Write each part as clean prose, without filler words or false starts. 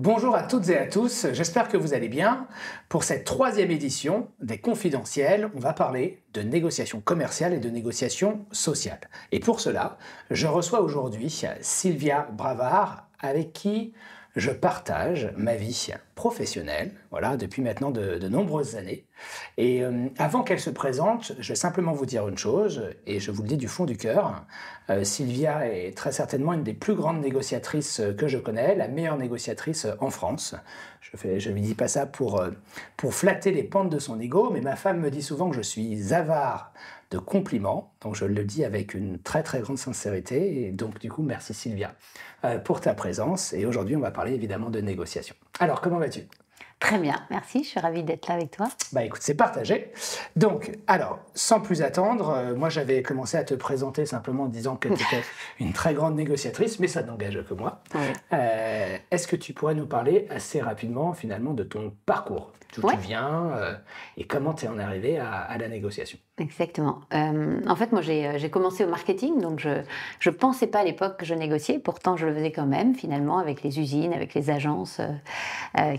Bonjour à toutes et à tous, j'espère que vous allez bien. Pour cette troisième édition des Confidentiels, on va parler de négociations commerciales et de négociations sociales. Et pour cela, je reçois aujourd'hui Sylvia Bravard, avec qui je partage ma vie professionnelle, voilà, depuis maintenant de nombreuses années. Et avant qu'elle se présente, je vais simplement vous dire une chose, et je vous le dis du fond du cœur. Sylvia est très certainement une des plus grandes négociatrices que je connais, la meilleure négociatrice en France. Je ne lui dis pas ça pour flatter les pentes de son ego, mais ma femme me dit souvent que je suis avare de compliments, donc je le dis avec une très très grande sincérité, et donc du coup merci Sylvia pour ta présence, et aujourd'hui on va parler évidemment de négociation. Alors comment vas-tu ? Très bien, merci, je suis ravie d'être là avec toi. Bah écoute, c'est partagé. Donc, alors, sans plus attendre, moi j'avais commencé à te présenter simplement en disant que tu étais une très grande négociatrice, mais ça n'engage que moi. Oui. Est-ce que tu pourrais nous parler assez rapidement finalement de ton parcours, d'où tu viens et comment tu es en arrivé à la négociation? Exactement. En fait, moi, j'ai commencé au marketing, donc je pensais pas à l'époque que je négociais. Pourtant, je le faisais quand même, finalement, avec les usines, avec les agences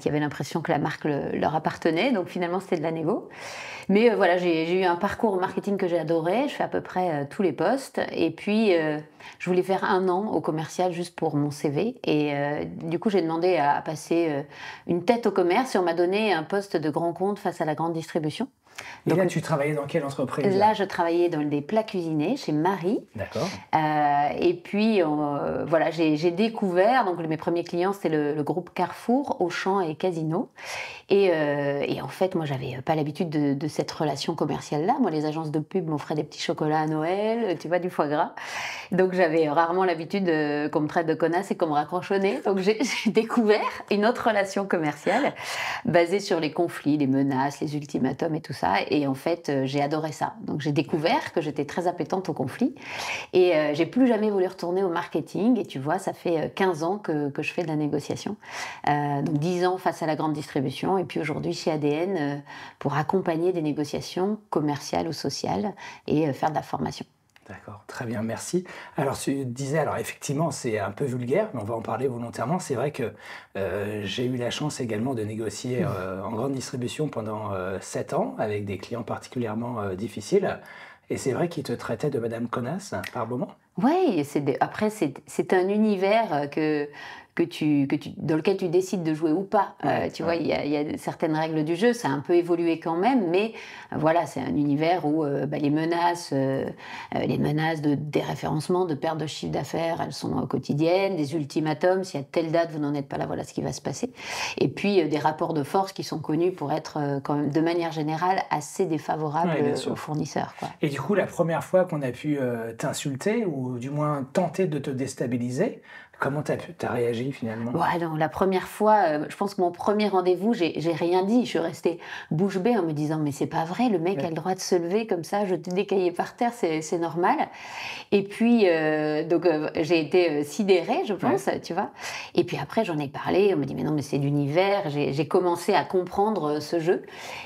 qui avaient l'impression que la marque leur appartenait. Donc, finalement, c'était de la négo. Mais voilà, j'ai eu un parcours au marketing que j'ai adoré. Je fais à peu près tous les postes. Et puis, je voulais faire 1 an au commercial juste pour mon CV. Et du coup, j'ai demandé à passer une tête au commerce et on m'a donné un poste de grand compte face à la grande distribution. Et Donc, là, tu travaillais dans quelle entreprise? Là, je travaillais dans des plats cuisinés chez Marie. D'accord. Et puis, voilà, j'ai découvert, donc mes premiers clients, c'était le groupe Carrefour, Auchan et Casino. Et en fait, moi, j'avais pas l'habitude de cette relation commerciale-là. Moi, les agences de pub m'offraient des petits chocolats à Noël, tu vois, du foie gras. Donc, j'avais rarement l'habitude qu'on me traite de connasse et qu'on me raccroche au nez. Donc, j'ai découvert une autre relation commerciale basée sur les conflits, les menaces, les ultimatums et tout ça. Et en fait, j'ai adoré ça. Donc, j'ai découvert que j'étais très appétente aux conflits. Et j'ai plus jamais voulu retourner au marketing. Et tu vois, ça fait 15 ans que je fais de la négociation. Donc, 10 ans face à la grande distribution. Et puis aujourd'hui, chez ADN, pour accompagner des négociations commerciales ou sociales et faire de la formation. D'accord, très bien, merci. Alors, tu disais, alors effectivement, c'est un peu vulgaire, mais on va en parler volontairement. C'est vrai que j'ai eu la chance également de négocier en grande distribution pendant 7 ans avec des clients particulièrement difficiles. Et c'est vrai qu'ils te traitaient de Madame Connasse par moment. Oui, après, c'est un univers dans lequel tu décides de jouer ou pas. Tu vois, il y a certaines règles du jeu, ça a un peu évolué quand même, mais voilà, c'est un univers où les menaces de déréférencement, de perte de chiffre d'affaires, elles sont quotidiennes, des ultimatums, si à telle date vous n'en êtes pas là, voilà ce qui va se passer. Et puis des rapports de force qui sont connus pour être quand même, de manière générale, assez défavorables aux fournisseurs, quoi. Et du coup, la première fois qu'on a pu t'insulter, ou du moins tenter de te déstabiliser, comment t'as réagi finalement? Ouais, non, la première fois, je pense que mon premier rendez-vous, j'ai rien dit. Je suis restée bouche bée en me disant mais c'est pas vrai, le mec a le droit de se lever comme ça, jeter des cahiers par terre, c'est normal. Et puis j'ai été sidérée, je pense, tu vois. Et puis après j'en ai parlé, on me dit mais non mais c'est l'univers. J'ai commencé à comprendre ce jeu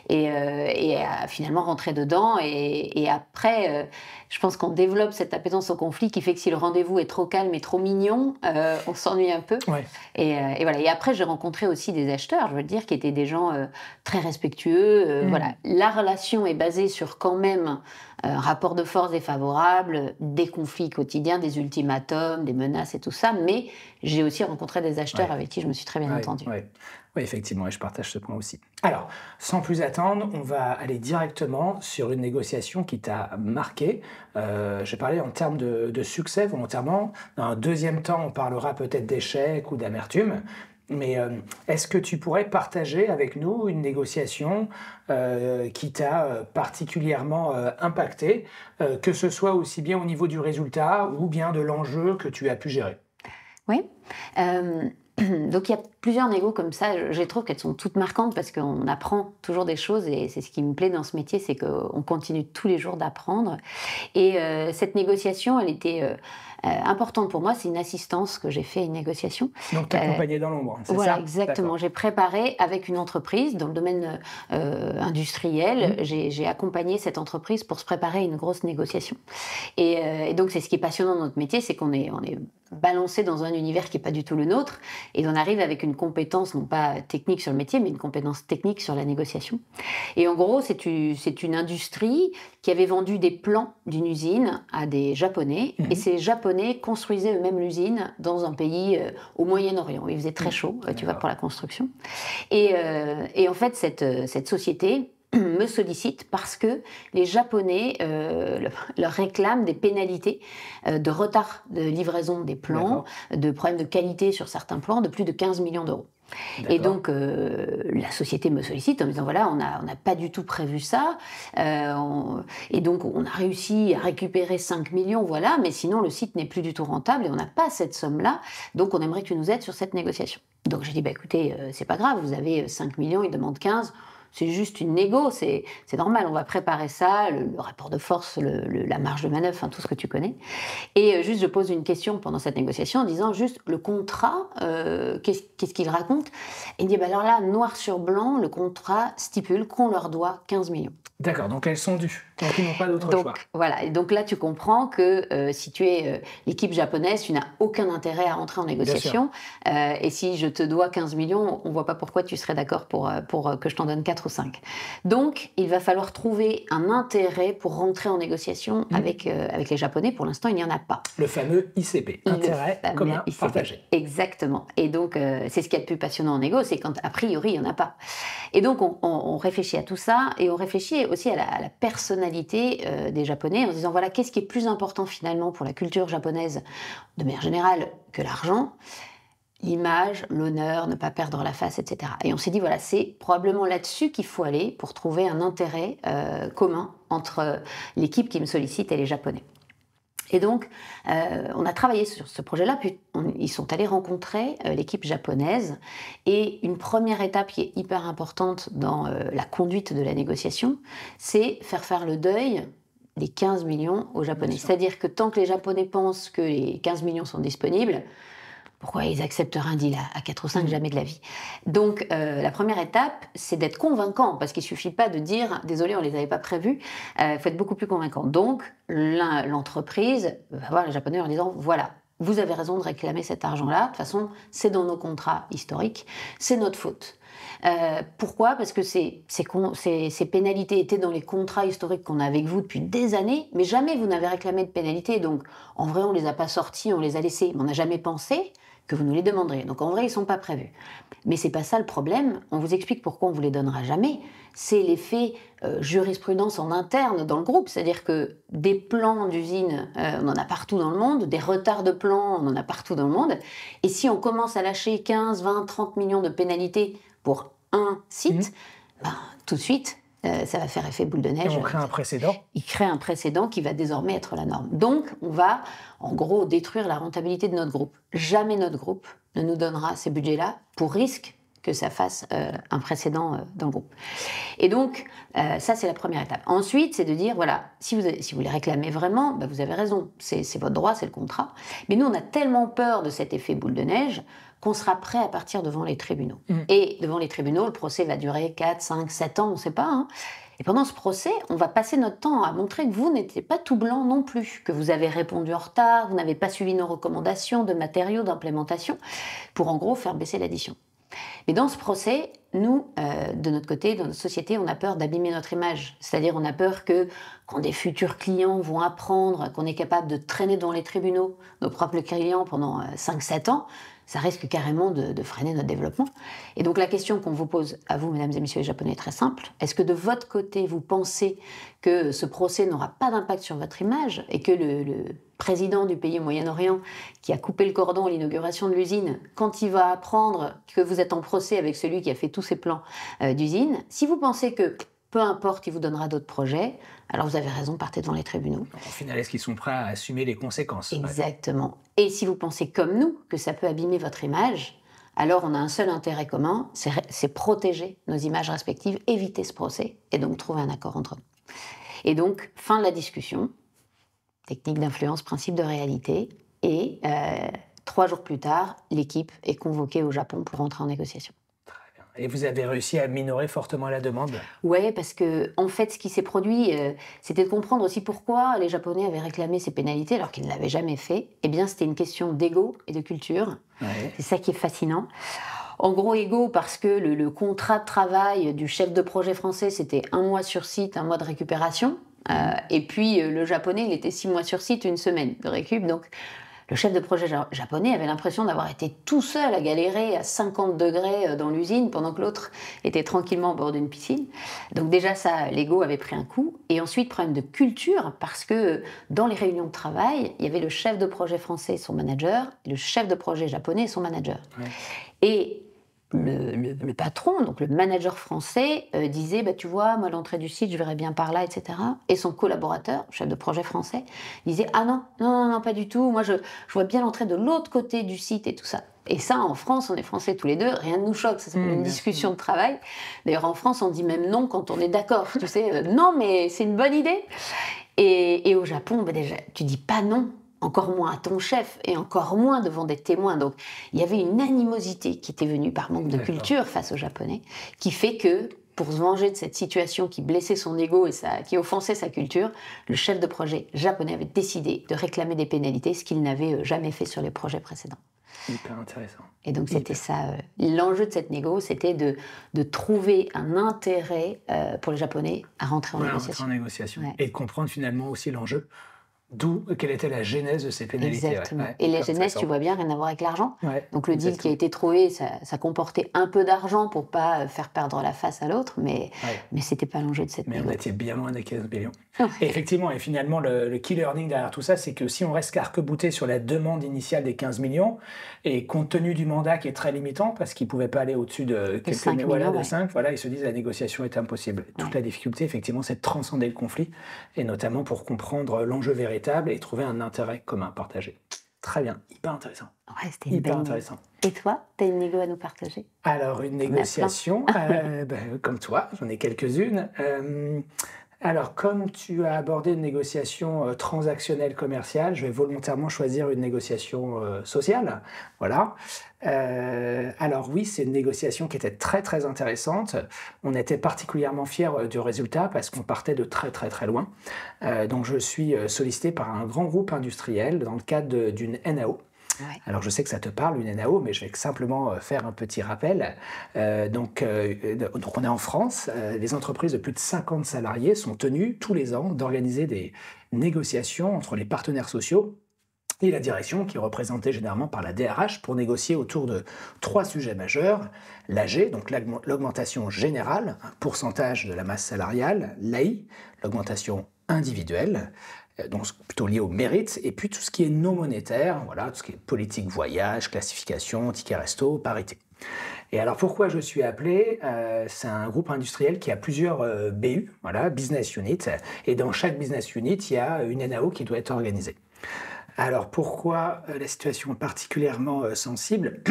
et à finalement rentrer dedans. Et après, je pense qu'on développe cette appétence au conflit qui fait que si le rendez-vous est trop calme et trop mignon, on s'ennuie un peu. Ouais. Et voilà. Et après, j'ai rencontré aussi des acheteurs, je veux dire, qui étaient des gens très respectueux. Voilà. La relation est basée sur quand même un rapport de force défavorable, des conflits quotidiens, des ultimatums, des menaces et tout ça. Mais j'ai aussi rencontré des acheteurs avec qui je me suis très bien entendue. Oui, effectivement, et je partage ce point aussi. Alors, sans plus attendre, on va aller directement sur une négociation qui t'a marqué. Je vais parler en termes de succès volontairement. Dans un deuxième temps, on parlera peut-être d'échec ou d'amertume. Mais est-ce que tu pourrais partager avec nous une négociation qui t'a particulièrement impacté, que ce soit aussi bien au niveau du résultat ou bien de l'enjeu que tu as pu gérer? Oui. Donc il y a plusieurs négos comme ça, je trouve qu'elles sont toutes marquantes parce qu'on apprend toujours des choses et c'est ce qui me plaît dans ce métier, c'est qu'on continue tous les jours d'apprendre. Et cette négociation, elle était importante pour moi, c'est une assistance que j'ai fait à une négociation. Donc t'accompagner dans l'ombre, c'est voilà, ça? Exactement. J'ai préparé avec une entreprise dans le domaine industriel, j'ai accompagné cette entreprise pour se préparer à une grosse négociation. Et donc c'est ce qui est passionnant dans notre métier, c'est qu'on est balancé dans un univers qui n'est pas du tout le nôtre, et on arrive avec une une compétence, non pas technique sur le métier, mais une compétence technique sur la négociation. Et en gros, c'est une industrie qui avait vendu des plans d'une usine à des Japonais, et ces Japonais construisaient eux-mêmes l'usine dans un pays au Moyen-Orient. Il faisait très chaud, tu vois, pour la construction. Et en fait, cette société me sollicite parce que les Japonais leur réclament des pénalités de retard de livraison des plans, de problèmes de qualité sur certains plans, de plus de 15 millions d'euros. Et donc, la société me sollicite en me disant, voilà, on n'a pas du tout prévu ça, et donc on a réussi à récupérer 5 millions, voilà, mais sinon le site n'est plus du tout rentable et on n'a pas cette somme-là, donc on aimerait que tu nous aides sur cette négociation. Donc j'ai dit, bah, écoutez, c'est pas grave, vous avez 5 millions, ils demandent 15, c'est juste une négo, c'est normal, on va préparer ça, le rapport de force, la marge de manœuvre, enfin, tout ce que tu connais. Et juste, je pose une question pendant cette négociation en disant juste, le contrat, qu'est-ce qu'il raconte? Et il dit, bah alors là, noir sur blanc, le contrat stipule qu'on leur doit 15 millions. D'accord, donc elles sont dues, donc ils n'ont pas d'autre choix. Voilà, et donc là tu comprends que si tu es l'équipe japonaise, tu n'as aucun intérêt à rentrer en négociation, et si je te dois 15 millions, on ne voit pas pourquoi tu serais d'accord pour que je t'en donne 4 ou 5. Donc il va falloir trouver un intérêt pour rentrer en négociation avec les Japonais. Pour l'instant, il n'y en a pas. Le fameux ICP, intérêt commun partagé. Exactement, et donc c'est ce qu'il y a de plus passionnant en négo, c'est quand a priori il n'y en a pas. Et donc on réfléchit à tout ça, et on réfléchit aussi à la personnalité des Japonais, en se disant, voilà, qu'est-ce qui est plus important finalement pour la culture japonaise, de manière générale, que l'argent? L'image, l'honneur, ne pas perdre la face, etc. Et on s'est dit, voilà, c'est probablement là-dessus qu'il faut aller pour trouver un intérêt commun entre l'équipe qui me sollicite et les Japonais. Et donc, on a travaillé sur ce projet-là, puis ils sont allés rencontrer l'équipe japonaise. Et une première étape qui est hyper importante dans la conduite de la négociation, c'est faire le deuil des 15 millions aux Japonais. C'est-à-dire que tant que les Japonais pensent que les 15 millions sont disponibles, pourquoi ils accepteraient un deal à 4 ou 5? Jamais de la vie. Donc, la première étape, c'est d'être convaincant, parce qu'il ne suffit pas de dire « désolé, on ne les avait pas prévus », il faut être beaucoup plus convaincant. Donc, l'entreprise va voir les Japonais en disant « voilà, vous avez raison de réclamer cet argent-là, de toute façon, c'est dans nos contrats historiques, c'est notre faute ». Pourquoi? Parce que ces pénalités étaient dans les contrats historiques qu'on a avec vous depuis des années, mais jamais vous n'avez réclamé de pénalités. Donc, en vrai, on ne les a pas sortis, on les a laissés, mais on n'a jamais pensé que vous nous les demanderiez. Donc, en vrai, ils ne sont pas prévus. Mais ce n'est pas ça le problème. On vous explique pourquoi on ne vous les donnera jamais. C'est l'effet jurisprudence en interne dans le groupe. C'est-à-dire que des plans d'usine, on en a partout dans le monde, des retards de plans, on en a partout dans le monde. Et si on commence à lâcher 15, 20, 30 millions de pénalités pour un site, tout de suite, ça va faire effet boule de neige. Et on crée un précédent. Il crée un précédent qui va désormais être la norme. Donc, on va, en gros, détruire la rentabilité de notre groupe. Jamais notre groupe ne nous donnera ces budgets-là pour risque que ça fasse un précédent dans le groupe. Et donc, ça, c'est la première étape. Ensuite, c'est de dire, voilà, si vous les réclamez vraiment, vous avez raison, c'est votre droit, c'est le contrat. Mais nous, on a tellement peur de cet effet boule de neige qu'on sera prêt à partir devant les tribunaux. Et devant les tribunaux, le procès va durer 4, 5, 7 ans, on ne sait pas. Hein. Et pendant ce procès, on va passer notre temps à montrer que vous n'étiez pas tout blanc non plus, que vous avez répondu en retard, vous n'avez pas suivi nos recommandations de matériaux, d'implémentation, pour en gros faire baisser l'addition. Mais dans ce procès, nous, de notre côté, dans notre société, on a peur d'abîmer notre image. C'est-à-dire, on a peur que, quand des futurs clients vont apprendre qu'on est capable de traîner dans les tribunaux nos propres clients pendant 5-7 ans, ça risque carrément de freiner notre développement. Et donc la question qu'on vous pose à vous, mesdames et messieurs les Japonais, est très simple. Est-ce que de votre côté, vous pensez que ce procès n'aura pas d'impact sur votre image et que le président du pays au Moyen-Orient qui a coupé le cordon à l'inauguration de l'usine, quand il va apprendre que vous êtes en procès avec celui qui a fait tous ces plans d'usine, si vous pensez que peu importe, il vous donnera d'autres projets, alors vous avez raison, partez devant les tribunaux. Au final, est-ce qu'ils sont prêts à assumer les conséquences? Exactement. Et si vous pensez comme nous que ça peut abîmer votre image, alors on a un seul intérêt commun, c'est protéger nos images respectives, éviter ce procès, et donc trouver un accord entre nous. Et donc, fin de la discussion, technique d'influence, principe de réalité, et 3 jours plus tard, l'équipe est convoquée au Japon pour entrer en négociation. Et vous avez réussi à minorer fortement la demande? Oui, parce que en fait, ce qui s'est produit, c'était de comprendre aussi pourquoi les Japonais avaient réclamé ces pénalités alors qu'ils ne l'avaient jamais fait. Eh bien, c'était une question d'ego et de culture. Ouais. C'est ça qui est fascinant. En gros, égaux parce que le contrat de travail du chef de projet français, c'était 1 mois sur site, 1 mois de récupération. Et puis, le japonais, il était 6 mois sur site, 1 semaine de récup. Donc, le chef de projet japonais avait l'impression d'avoir été tout seul à galérer à 50 degrés dans l'usine pendant que l'autre était tranquillement au bord d'une piscine. Donc déjà ça, l'ego avait pris un coup. Et ensuite, problème de culture, parce que dans les réunions de travail, il y avait le chef de projet français et son manager, et le chef de projet japonais et son manager. Ouais. Et le patron, donc le manager français, disait tu vois, moi l'entrée du site, je verrais bien par là, etc. Et son collaborateur, chef de projet français, disait ah non, pas du tout, moi je vois bien l'entrée de l'autre côté du site et tout ça. Et ça, en France, on est français tous les deux, rien ne nous choque, ça s'appelle une discussion de travail. D'ailleurs, en France, on dit même non quand on est d'accord, tu sais, non, mais c'est une bonne idée. Et au Japon, déjà, tu dis pas non. Encore moins à ton chef, et encore moins devant des témoins. Donc, il y avait une animosité qui était venue par manque de culture face aux Japonais, qui fait que, pour se venger de cette situation qui blessait son ego et qui offensait sa culture, le chef de projet japonais avait décidé de réclamer des pénalités, ce qu'il n'avait jamais fait sur les projets précédents. Hyper intéressant. Et donc, c'était ça. L'enjeu de cette négo, c'était de trouver un intérêt pour les Japonais à rentrer en négociation. Ouais. Et de comprendre finalement aussi l'enjeu. Quelle était la genèse de ces pénalités. Exactement. Et la genèse, tu vois bien, rien à voir avec l'argent. Ouais, donc le deal qui a été trouvé, ça comportait un peu d'argent pour pas faire perdre la face à l'autre, mais c'était pas l'enjeu de cette négo. Mais on était bien loin des 15 millions. Et effectivement, et finalement, le key learning derrière tout ça, c'est que si on reste arc-bouté sur la demande initiale des 15 millions, et compte tenu du mandat qui est très limitant, parce qu'ils ne pouvaient pas aller au-dessus de quelques 5 millions, de 5, ils se disent que la négociation est impossible. Toute la difficulté, effectivement, c'est de transcender le conflit, et notamment pour comprendre l'enjeu véritable et trouver un intérêt commun partagé. Très bien, hyper intéressant. Ouais, c'était hyper intéressant. Et toi, tu as une négo à nous partager? Alors, une négociation, comme toi, j'en ai quelques-unes. Alors, comme tu as abordé une négociation transactionnelle commerciale, je vais volontairement choisir une négociation sociale. Voilà. Alors oui, c'est une négociation qui était très très intéressante. On était particulièrement fiers du résultat parce qu'on partait de très très très loin. Donc je suis sollicité par un grand groupe industriel dans le cadre d'une NAO. Ouais. Alors je sais que ça te parle, une NAO, mais je vais simplement faire un petit rappel. Donc on est en France, les entreprises de plus de 50 salariés sont tenues tous les ans d'organiser des négociations entre les partenaires sociaux et la direction, qui est représentée généralement par la DRH, pour négocier autour de 3 sujets majeurs. L'AG, donc l'augmentation générale, un pourcentage de la masse salariale, l'AI, l'augmentation individuelle, donc plutôt lié au mérite, et puis tout ce qui est non monétaire, voilà, tout ce qui est politique, voyage, classification, ticket resto, parité. Et alors pourquoi je suis appelé? C'est un groupe industriel qui a plusieurs BU, voilà, business unit, et dans chaque business unit, il y a une NAO qui doit être organisée. Alors pourquoi la situation est particulièrement sensible?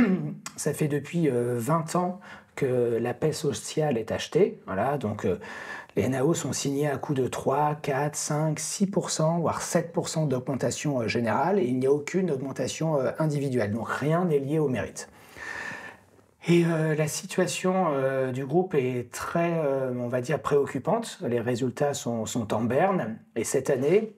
Ça fait depuis 20 ans que la paix sociale est achetée, voilà, donc les NAO sont signés à coût de 3, 4, 5, 6%, voire 7% d'augmentation générale, et il n'y a aucune augmentation individuelle, donc rien n'est lié au mérite. Et la situation du groupe est très, on va dire, préoccupante. Les résultats sont en berne, et cette année,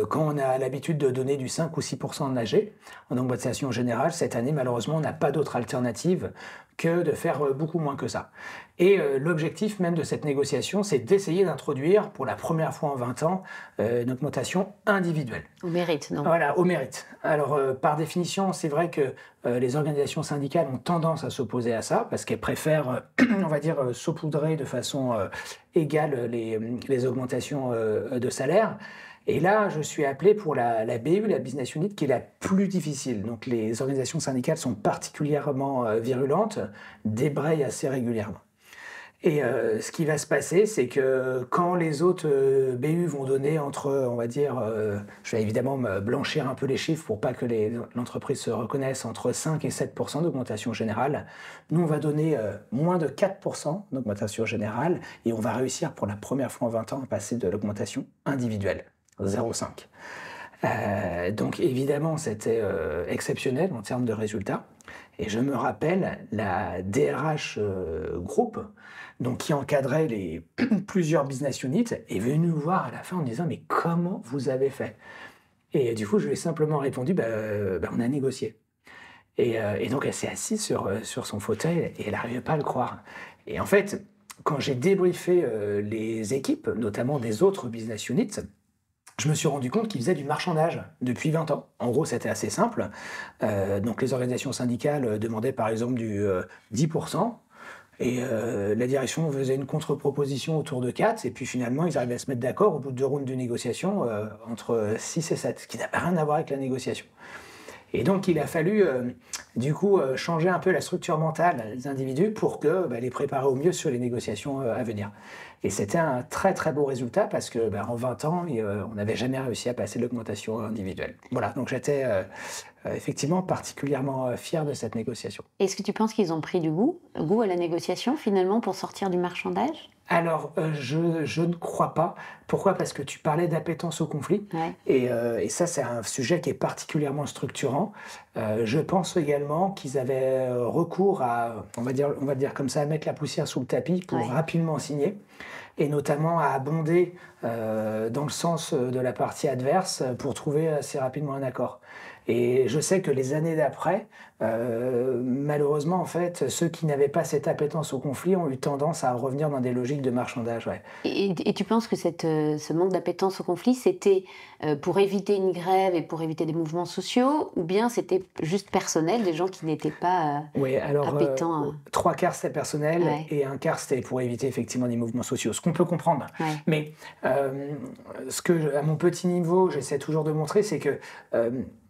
quand on a l'habitude de donner du 5 ou 6% de l'AG en augmentation générale, cette année, malheureusement, on n'a pas d'autre alternative que de faire beaucoup moins que ça. Et l'objectif même de cette négociation, c'est d'essayer d'introduire, pour la première fois en 20 ans, une augmentation individuelle. Au mérite, non? Voilà, au mérite. Alors, par définition, c'est vrai que les organisations syndicales ont tendance à s'opposer à ça, parce qu'elles préfèrent, on va dire, saupoudrer de façon égale les augmentations de salaire. Et là, je suis appelé pour la BU, la Business Unit, qui est la plus difficile. Donc les organisations syndicales sont particulièrement virulentes, débrayent assez régulièrement. Et ce qui va se passer, c'est que quand les autres BU vont donner entre, on va dire, je vais évidemment me blanchir un peu les chiffres pour pas que l'entreprise se reconnaisse, entre 5 et 7% d'augmentation générale, nous on va donner moins de 4% d'augmentation générale, et on va réussir pour la première fois en 20 ans à passer de l'augmentation individuelle. 0,5. Donc évidemment, c'était exceptionnel en termes de résultats. Et je me rappelle, la DRH groupe, donc qui encadrait les plusieurs business units, est venue nous voir à la fin en disant « Mais comment vous avez fait ?» Et du coup, je lui ai simplement répondu « On a négocié. » Et donc, elle s'est assise sur son fauteuil et elle n'arrivait pas à le croire. Et en fait, quand j'ai débriefé les équipes, notamment des autres business units, je me suis rendu compte qu'ils faisaient du marchandage depuis 20 ans. En gros, c'était assez simple. Donc, les organisations syndicales demandaient par exemple du 10%. Et la direction faisait une contre-proposition autour de 4, et puis finalement, ils arrivaient à se mettre d'accord au bout de 2 rounds de négociation entre 6 et 7, ce qui n'a rien à voir avec la négociation. Et donc, il a fallu, changer un peu la structure mentale des individus pour les préparer au mieux sur les négociations à venir. Et c'était un très, très beau résultat parce que en 20 ans, on n'avait jamais réussi à passer l'augmentation individuelle. Voilà, donc j'étais effectivement particulièrement fier de cette négociation. Est-ce que tu penses qu'ils ont pris du goût à la négociation, finalement, pour sortir du marchandage? Alors, je ne crois pas. Pourquoi? Parce que tu parlais d'appétence au conflit. Ouais. Et ça, c'est un sujet qui est particulièrement structurant. Je pense également qu'ils avaient recours à, on va dire comme ça, à mettre la poussière sous le tapis pour rapidement signer. Et notamment à abonder dans le sens de la partie adverse pour trouver assez rapidement un accord. Et je sais que les années d'après, malheureusement, en fait, ceux qui n'avaient pas cette appétence au conflit ont eu tendance à revenir dans des logiques de marchandage. Ouais. Et tu penses que ce manque d'appétence au conflit, c'était pour éviter une grève et pour éviter des mouvements sociaux, ou bien c'était juste personnel, des gens qui n'étaient pas Oui, alors, appétents 3 quarts c'était personnel et 1 quart c'était pour éviter effectivement des mouvements sociaux, ce qu'on peut comprendre. Ouais. Mais ce que, à mon petit niveau, j'essaie toujours de montrer, c'est que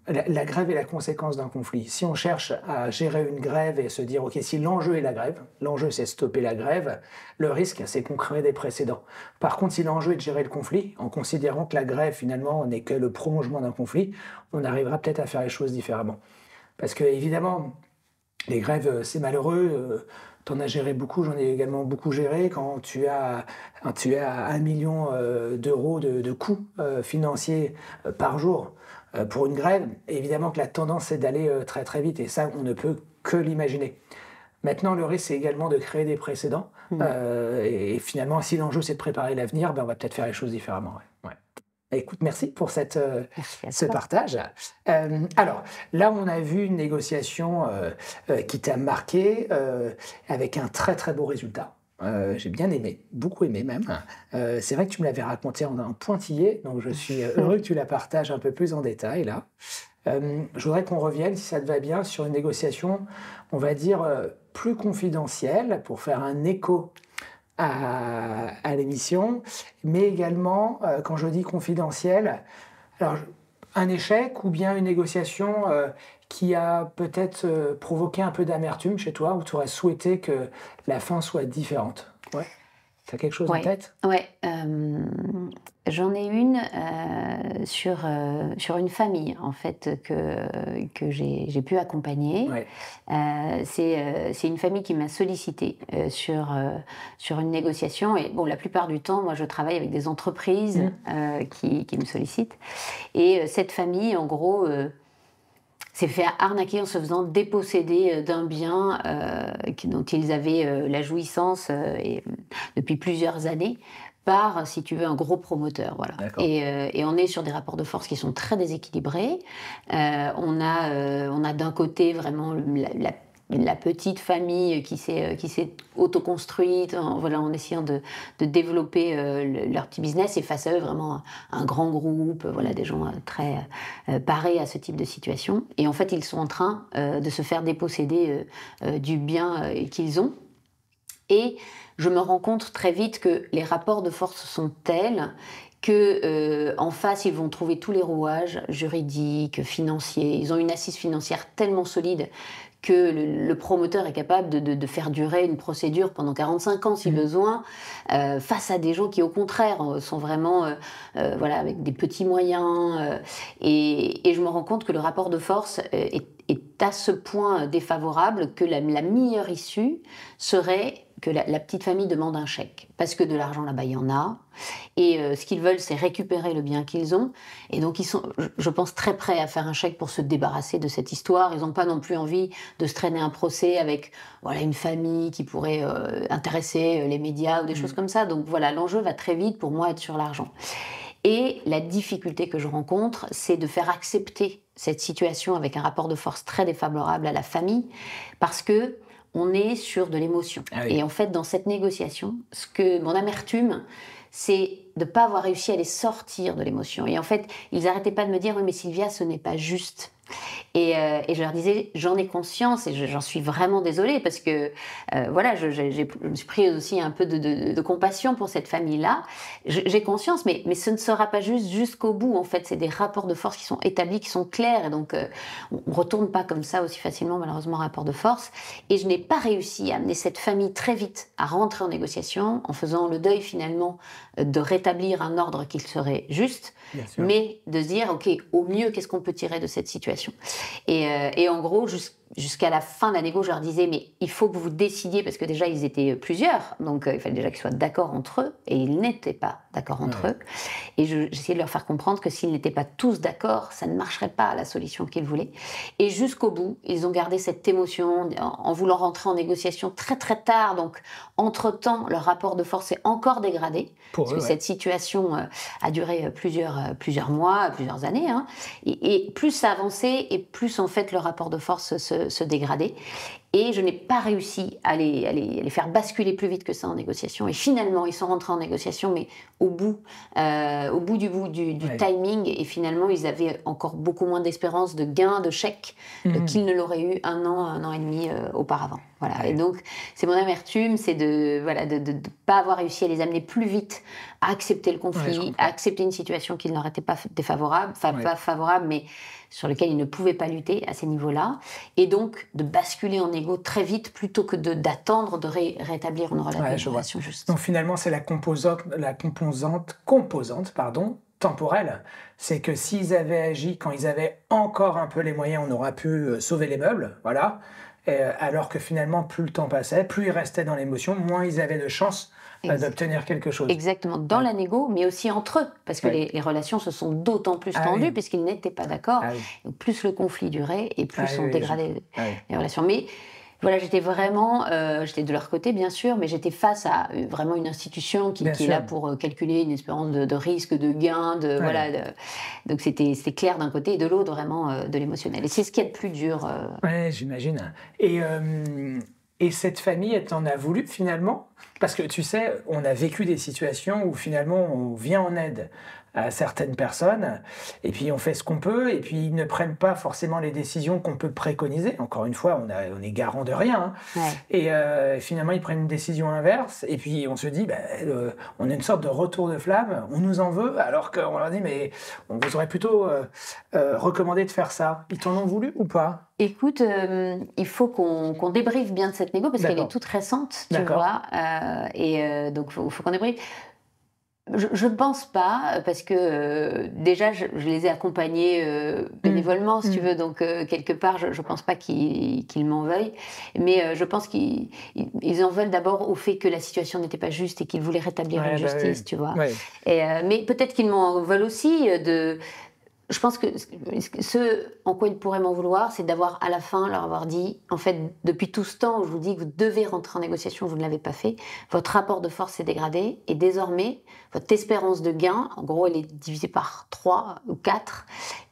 la grève est la conséquence d'un conflit. Si on cherche à gérer une grève et se dire, OK, si l'enjeu est la grève, l'enjeu c'est stopper la grève, le risque c'est qu'on crée des précédents. Par contre, si l'enjeu est de gérer le conflit, en considérant que la grève finalement n'est que le prolongement d'un conflit, on arrivera peut-être à faire les choses différemment. Parce que évidemment, les grèves c'est malheureux, t'en as géré beaucoup, j'en ai également beaucoup géré. Quand tu as 1 million d'euros de coûts financiers par jour, pour une grève, évidemment que la tendance c'est d'aller très très vite et ça on ne peut que l'imaginer. Maintenant le risque c'est également de créer des précédents et finalement si l'enjeu c'est de préparer l'avenir, on va peut-être faire les choses différemment. Ouais. Écoute, merci pour ce partage. Alors là on a vu une négociation qui t'a marqué avec un très très beau résultat. J'ai bien aimé, beaucoup aimé même. C'est vrai que tu me l'avais raconté en pointillé, donc je suis heureux que tu la partages un peu plus en détail là. Je voudrais qu'on revienne, si ça te va bien, sur une négociation, on va dire, plus confidentielle, pour faire un écho à l'émission, mais également, quand je dis confidentielle, alors un échec ou bien une négociation qui a peut-être provoqué un peu d'amertume chez toi, où tu aurais souhaité que la fin soit différente. Ouais. Tu as quelque chose en tête? Ouais. J'en ai une sur une famille, en fait, que j'ai pu accompagner. Ouais. C'est une famille qui m'a sollicitée sur une négociation. Et bon, la plupart du temps, moi, je travaille avec des entreprises qui me sollicitent. Et cette famille, en gros, s'est fait arnaquer en se faisant déposséder d'un bien dont ils avaient la jouissance depuis plusieurs années par, si tu veux, un gros promoteur. Voilà. Et on est sur des rapports de force qui sont très déséquilibrés. On a d'un côté vraiment la petite famille qui s'est autoconstruite en essayant de développer leur petit business, et face à eux vraiment un grand groupe, des gens très parés à ce type de situation. Et en fait, ils sont en train de se faire déposséder du bien qu'ils ont. Et je me rends compte très vite que les rapports de force sont tels que en face, ils vont trouver tous les rouages juridiques, financiers. Ils ont une assise financière tellement solide que le promoteur est capable de faire durer une procédure pendant 45 ans, si besoin, face à des gens qui, au contraire, sont vraiment avec des petits moyens. Et je me rends compte que le rapport de force est à ce point défavorable que la meilleure issue serait que la petite famille demande un chèque. Parce que de l'argent, là-bas, il y en a. Et ce qu'ils veulent, c'est récupérer le bien qu'ils ont. Et donc, ils sont, je pense, très prêts à faire un chèque pour se débarrasser de cette histoire. Ils n'ont pas non plus envie de se traîner un procès avec une famille qui pourrait intéresser les médias ou des choses comme ça. Donc voilà, l'enjeu va très vite pour moi être sur l'argent. Et la difficulté que je rencontre, c'est de faire accepter cette situation avec un rapport de force très défavorable à la famille, parce que on est sur de l'émotion. Ah oui. Et en fait, dans cette négociation, mon amertume, c'est de ne pas avoir réussi à les sortir de l'émotion. Et en fait, ils n'arrêtaient pas de me dire « Oui, mais Sylvia, ce n'est pas juste ». Et je leur disais, j'en ai conscience et j'en suis vraiment désolée parce que voilà, je me suis pris aussi un peu de compassion pour cette famille-là. J'ai conscience, mais ce ne sera pas juste jusqu'au bout. En fait, c'est des rapports de force qui sont établis, qui sont clairs. Et donc, on ne retourne pas comme ça aussi facilement, malheureusement, rapport de force. Et je n'ai pas réussi à amener cette famille très vite à rentrer en négociation en faisant le deuil finalement de rétablir un ordre qui serait juste, mais de se dire, OK, au mieux, qu'est-ce qu'on peut tirer de cette situation ? Et en gros, jusqu'à la fin de la négo, je leur disais, mais il faut que vous décidiez, parce que déjà, ils étaient plusieurs, donc il fallait déjà qu'ils soient d'accord entre eux, et ils n'étaient pas d'accord entre eux. Et j'essayais de leur faire comprendre que s'ils n'étaient pas tous d'accord, ça ne marcherait pas à la solution qu'ils voulaient. Et jusqu'au bout, ils ont gardé cette émotion en voulant rentrer en négociation très très tard, donc entre-temps, leur rapport de force s'est encore dégradé, parce que cette situation a duré plusieurs mois, plusieurs années, hein, et plus ça avançait, et plus en fait le rapport de force se dégradait. Et je n'ai pas réussi à les faire basculer plus vite que ça en négociation. Et finalement, ils sont rentrés en négociation, mais au bout du timing. Et finalement, ils avaient encore beaucoup moins d'espérance de gain, de chèque, qu'ils ne l'auraient eu un an et demi auparavant. Voilà. Et donc, c'est mon amertume, c'est de pas avoir réussi à les amener plus vite à accepter le conflit, à accepter une situation qui ne leur était pas défavorable, pas favorable, mais sur lequel ils ne pouvaient pas lutter à ces niveaux-là, et donc de basculer en égo très vite plutôt que d'attendre de rétablir une relation juste. Donc finalement, c'est la composante temporelle. C'est que s'ils avaient agi quand ils avaient encore un peu les moyens, on aurait pu sauver les meubles, voilà. Alors que finalement, plus le temps passait, plus ils restaient dans l'émotion, moins ils avaient de chances d'obtenir quelque chose. Exactement, dans la négo, mais aussi entre eux, parce que les relations se sont d'autant plus tendues, puisqu'ils n'étaient pas d'accord. Donc, plus le conflit durait, et plus on dégradait les relations. Mais voilà, j'étais vraiment, j'étais de leur côté, bien sûr, mais j'étais face à vraiment une institution qui est là pour calculer une espérance de risque, de gain, donc c'était clair d'un côté, et de l'autre, vraiment, de l'émotionnel. Et c'est ce qui est le plus dur. Oui, j'imagine. Et cette famille, elle t'en a voulu finalement? Parce que tu sais, on a vécu des situations où finalement on vient en aide à certaines personnes, et puis on fait ce qu'on peut, et puis ils ne prennent pas forcément les décisions qu'on peut préconiser. Encore une fois, on est garant de rien. Hein. Et finalement, ils prennent une décision inverse, et puis on se dit, on a une sorte de retour de flamme, on nous en veut, alors qu'on leur dit, mais on vous aurait plutôt recommandé de faire ça. Ils t'en ont voulu ou pas? Écoute, il faut qu'on débriefe bien de cette négo, parce qu'elle est toute récente, tu vois, donc il faut qu'on débriefe. Je ne pense pas, parce que déjà, je les ai accompagnés bénévolement, si tu veux, donc quelque part, je ne pense pas qu'ils m'en veuillent, mais je pense qu'ils en veulent d'abord au fait que la situation n'était pas juste et qu'ils voulaient rétablir une justice, tu vois. Mais peut-être qu'ils m'en veulent aussi Je pense que ce en quoi ils pourraient m'en vouloir, c'est d'avoir à la fin leur avoir dit, en fait, depuis tout ce temps où je vous dis que vous devez rentrer en négociation, vous ne l'avez pas fait, votre rapport de force s'est dégradé, et désormais, votre espérance de gain, en gros, elle est divisée par 3 ou 4,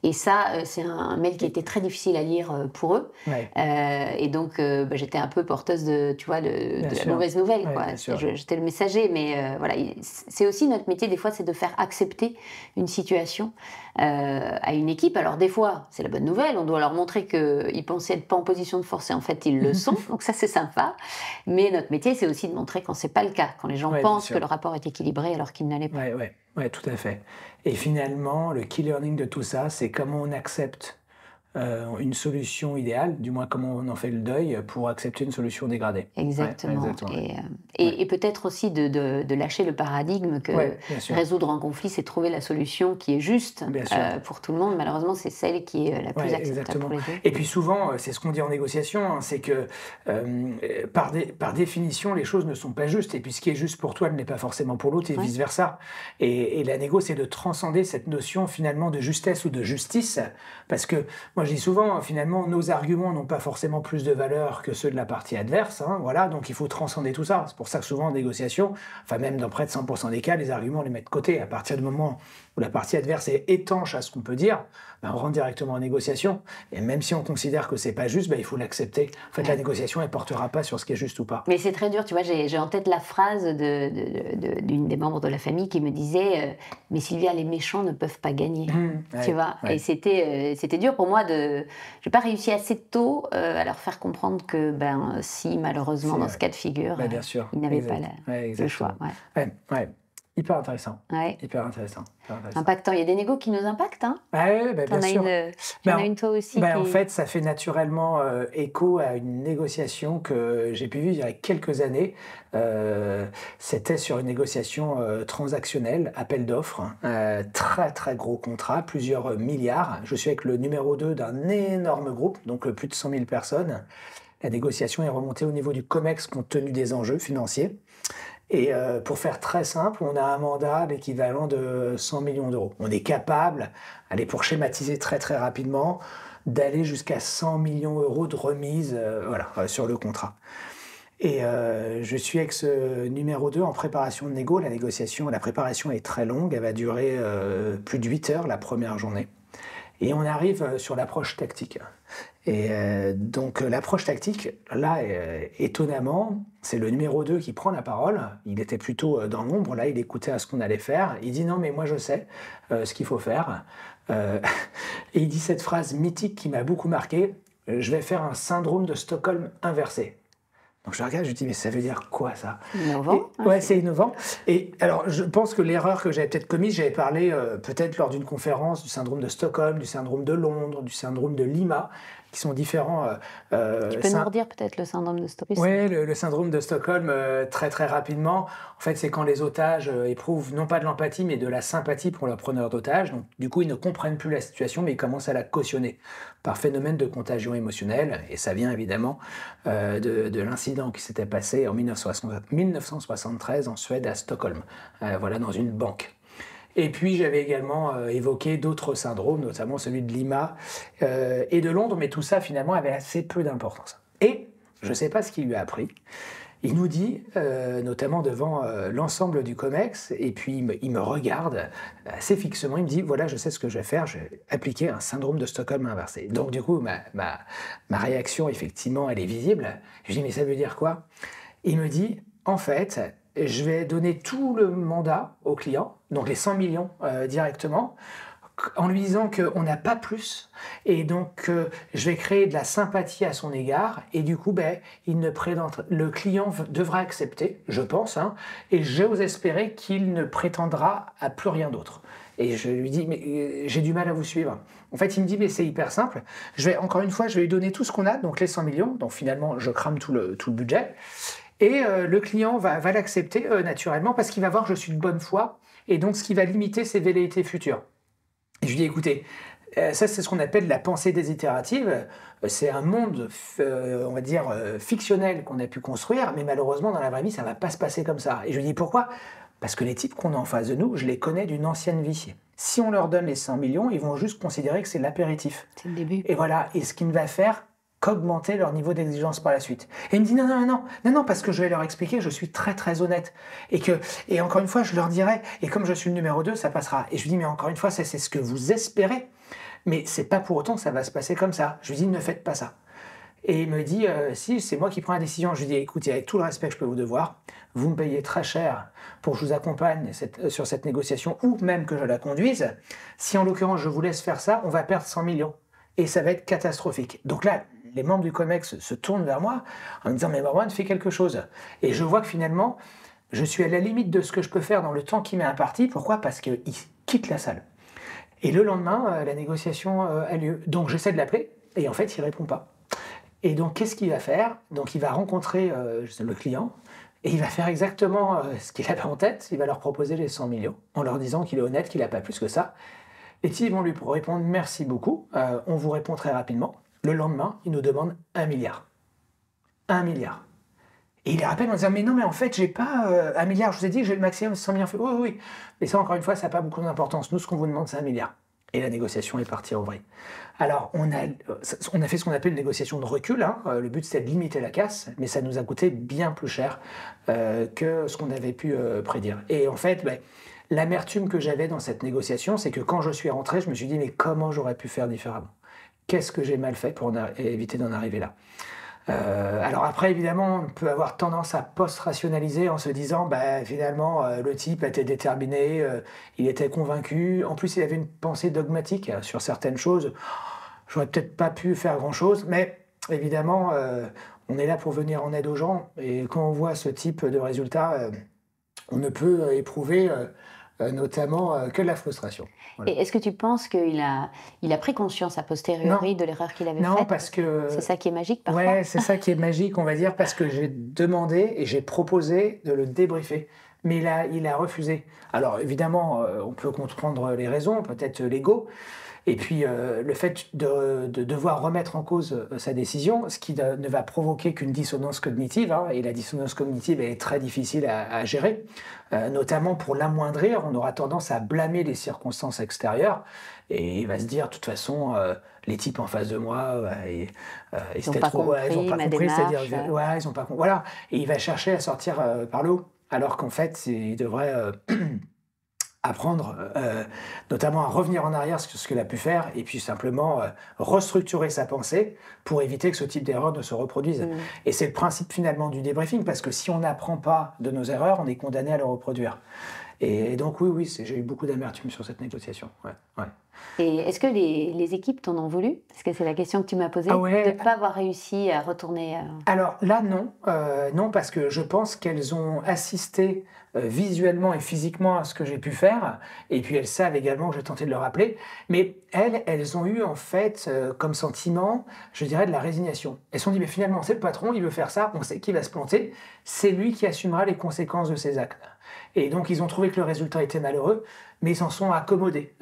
et ça, c'est un mail qui a été très difficile à lire pour eux, et donc j'étais un peu porteuse de la mauvaise nouvelle, quoi. J'étais le messager, mais voilà, c'est aussi notre métier, des fois, c'est de faire accepter une situation à une équipe. Alors des fois, c'est la bonne nouvelle, on doit leur montrer qu'ils pensaient être pas en position de force et en fait ils le sont, donc ça c'est sympa. Mais notre métier, c'est aussi de montrer quand c'est pas le cas, quand les gens pensent que le rapport est équilibré alors qu'il n'allait pas. Oui, tout à fait. Et finalement, le key learning de tout ça, c'est comment on accepte une solution idéale, du moins comment on en fait le deuil pour accepter une solution dégradée. Exactement. Et peut-être aussi de lâcher le paradigme que résoudre un conflit, c'est trouver la solution qui est juste pour tout le monde. Malheureusement, c'est celle qui est la plus acceptable pour les deux. Et puis souvent, c'est ce qu'on dit en négociation, hein, c'est que par définition, les choses ne sont pas justes. Et puis ce qui est juste pour toi ne l'est pas forcément pour l'autre et vice-versa. Et la négo, c'est de transcender cette notion finalement de justesse ou de justice. Parce que moi, Moi, je dis souvent, finalement, nos arguments n'ont pas forcément plus de valeur que ceux de la partie adverse. Hein, voilà, donc il faut transcender tout ça. C'est pour ça que souvent en négociation, enfin même dans près de 100% des cas, les arguments on les met de côté. À partir du moment où la partie adverse est étanche à ce qu'on peut dire, ben, on rentre directement en négociation. Et même si on considère que c'est pas juste, ben, il faut l'accepter. En fait, la négociation, elle portera pas sur ce qui est juste ou pas. Mais c'est très dur, tu vois, j'ai en tête la phrase d'une des membres de la famille qui me disait mais Sylvia, les méchants ne peuvent pas gagner. Tu vois. Et c'était dur pour moi de... J'ai pas réussi assez tôt à leur faire comprendre que, ben, si, malheureusement, dans ce cas de figure, bien sûr. ils n'avaient pas le choix. Hyper intéressant. Ouais. Hyper intéressant. Impactant. Il y a des négos qui nous impactent, hein. Bien sûr. T'en as une toi aussi qui... En fait, ça fait naturellement écho à une négociation que j'ai pu vivre il y a quelques années. C'était sur une négociation transactionnelle, appel d'offres, très très gros contrat, plusieurs milliards. Je suis avec le numéro 2 d'un énorme groupe, donc plus de 100 000 personnes. La négociation est remontée au niveau du COMEX compte tenu des enjeux financiers. Et pour faire très simple, on a un mandat d'équivalent de 100 millions d'euros. On est capable, allez, pour schématiser très très rapidement, d'aller jusqu'à 100 millions d'euros de remise sur le contrat. Et je suis avec ce numéro 2 en préparation de négo. La préparation est très longue, elle va durer plus de 8 heures la première journée. Et on arrive sur l'approche tactique. Et donc l'approche tactique, là, étonnamment, c'est le numéro 2 qui prend la parole. Il était plutôt dans l'ombre, là, il écoutait à ce qu'on allait faire. Il dit non, mais moi je sais ce qu'il faut faire. Et il dit cette phrase mythique qui m'a beaucoup marqué, je vais faire un syndrome de Stockholm inversé. Donc je regarde, je me dis, mais ça veut dire quoi ça? Innovant. Ouais, c'est innovant. Et alors, je pense que l'erreur que j'avais peut-être commise, j'avais parlé peut-être lors d'une conférence du syndrome de Stockholm, du syndrome de Londres, du syndrome de Lima, qui sont différents. Tu peux nous redire peut-être le syndrome de Stockholm? Oui, le syndrome de Stockholm, très très rapidement. En fait, c'est quand les otages éprouvent non pas de l'empathie, mais de la sympathie pour leur preneur d'otages. Donc, du coup, ils ne comprennent plus la situation, mais ils commencent à la cautionner par phénomène de contagion émotionnelle. Et ça vient évidemment de l'incident qui s'était passé en 1973 en Suède, à Stockholm, dans une banque. Et puis j'avais également évoqué d'autres syndromes, notamment celui de Lima et de Londres, mais tout ça finalement avait assez peu d'importance. Et je ne sais pas ce qu'il lui a appris. Il nous dit, notamment devant l'ensemble du COMEX, et puis il me regarde assez fixement, il me dit, voilà, je sais ce que je vais faire, je vais appliquer un syndrome de Stockholm inversé. Donc du coup, ma réaction, effectivement, elle est visible. Je dis, mais ça veut dire quoi? Il me dit, en fait, je vais donner tout le mandat au client, donc les 100 millions directement, en lui disant qu'on n'a pas plus, et donc je vais créer de la sympathie à son égard, et du coup, le client devra accepter, je pense, et j'ose espérer qu'il ne prétendra à plus rien d'autre. Et je lui dis, mais j'ai du mal à vous suivre. En fait, il me dit, mais c'est hyper simple, encore une fois, je vais lui donner tout ce qu'on a, donc les 100 millions, donc finalement, je crame tout le budget, et le client va l'accepter naturellement parce qu'il va voir que je suis de bonne foi et donc ce qui va limiter ses velléités futures. Et je lui dis, écoutez, ça c'est ce qu'on appelle la pensée désitérative. C'est un monde, on va dire, fictionnel qu'on a pu construire, mais malheureusement dans la vraie vie ça ne va pas se passer comme ça. Et je lui dis pourquoi? Parce que les types qu'on a en face de nous, je les connais d'une ancienne vie. Si on leur donne les 100 millions, ils vont juste considérer que c'est l'apéritif. C'est le début. Et voilà, et ce qui ne va faire qu'augmenter leur niveau d'exigence par la suite. Et il me dit non, parce que je vais leur expliquer, je suis très très honnête. Et encore une fois, je leur dirai, et comme je suis le numéro 2, ça passera. Et je lui dis, mais encore une fois, c'est ce que vous espérez, mais c'est pas pour autant que ça va se passer comme ça. Je lui dis, ne faites pas ça. Et il me dit, si, c'est moi qui prends la décision. Je lui dis, écoutez, avec tout le respect que je peux vous devoir, vous me payez très cher pour que je vous accompagne sur cette négociation, ou même que je la conduise. Si en l'occurrence je vous laisse faire ça, on va perdre 100 millions. Et ça va être catastrophique. Donc là, les membres du COMEX se tournent vers moi en me disant « Mais Marwan, fais quelque chose ». Et je vois que finalement, je suis à la limite de ce que je peux faire dans le temps qui m'est imparti. Pourquoi? Parce qu'il quitte la salle. Et le lendemain, la négociation a lieu. Donc j'essaie de l'appeler et en fait, il ne répond pas. Et donc, qu'est-ce qu'il va faire? Donc, il va rencontrer le client et il va faire exactement ce qu'il avait en tête. Il va leur proposer les 100 millions en leur disant qu'il est honnête, qu'il n'a pas plus que ça. Et ils vont lui répondre « Merci beaucoup, on vous répond très rapidement ». Le lendemain, il nous demande 1 milliard. 1 milliard. Et il les rappelle en disant, mais non, mais en fait, j'ai pas 1 milliard. Je vous ai dit que j'ai le maximum 100 millions. Oui. Mais ça, encore une fois, ça n'a pas beaucoup d'importance. Nous, ce qu'on vous demande, c'est 1 milliard. Et la négociation est partie en vrille. Alors, on a fait ce qu'on appelle une négociation de recul. Hein. Le but, c'était de limiter la casse, mais ça nous a coûté bien plus cher que ce qu'on avait pu prédire. Et en fait, l'amertume que j'avais dans cette négociation, c'est que quand je suis rentré, je me suis dit, mais comment j'aurais pu faire différemment? Qu'est-ce que j'ai mal fait pour éviter d'en arriver là? Alors après, évidemment, on peut avoir tendance à post-rationaliser en se disant, finalement, le type était déterminé, il était convaincu. En plus, il avait une pensée dogmatique sur certaines choses. J'aurais peut-être pas pu faire grand-chose, mais évidemment, on est là pour venir en aide aux gens. Et quand on voit ce type de résultat, on ne peut éprouver notamment que de la frustration. Voilà. Et est-ce que tu penses qu'il a pris conscience a posteriori de l'erreur qu'il avait faite? Non, parce que... C'est ça qui est magique parfois? Ouais, c'est ça qui est magique, on va dire, parce que j'ai demandé et j'ai proposé de le débriefer. Mais il a refusé. Alors évidemment, on peut comprendre les raisons, peut-être l'ego, et puis le fait de devoir remettre en cause sa décision, ce qui ne va provoquer qu'une dissonance cognitive, hein, et la dissonance cognitive elle est très difficile à gérer, notamment pour l'amoindrir, on aura tendance à blâmer les circonstances extérieures, et il va se dire, de toute façon, les types en face de moi, ils n'ont pas compris, c'est-à-dire, ils n'ont pas compris, voilà, et il va chercher à sortir par le haut, alors qu'en fait, il devrait... apprendre notamment à revenir en arrière sur ce qu'il a pu faire et puis simplement restructurer sa pensée pour éviter que ce type d'erreur ne se reproduise. Et c'est le principe finalement du débriefing, parce que si on n'apprend pas de nos erreurs, on est condamné à le reproduire. Et donc oui, j'ai eu beaucoup d'amertume sur cette négociation. Ouais. Et est-ce que les équipes t'en ont voulu? Parce que c'est la question que tu m'as posée, de ne pas avoir réussi à retourner... Alors là, non. Non, parce que je pense qu'elles ont assisté visuellement et physiquement à ce que j'ai pu faire. Et puis elles savent également que j'ai tenté de le rappeler. Mais elles ont eu en fait comme sentiment, je dirais, de la résignation. Elles se sont dit, mais finalement, c'est le patron, il veut faire ça, on sait qu'il va se planter. C'est lui qui assumera les conséquences de ses actes. Et donc, ils ont trouvé que le résultat était malheureux, mais ils s'en sont accommodés.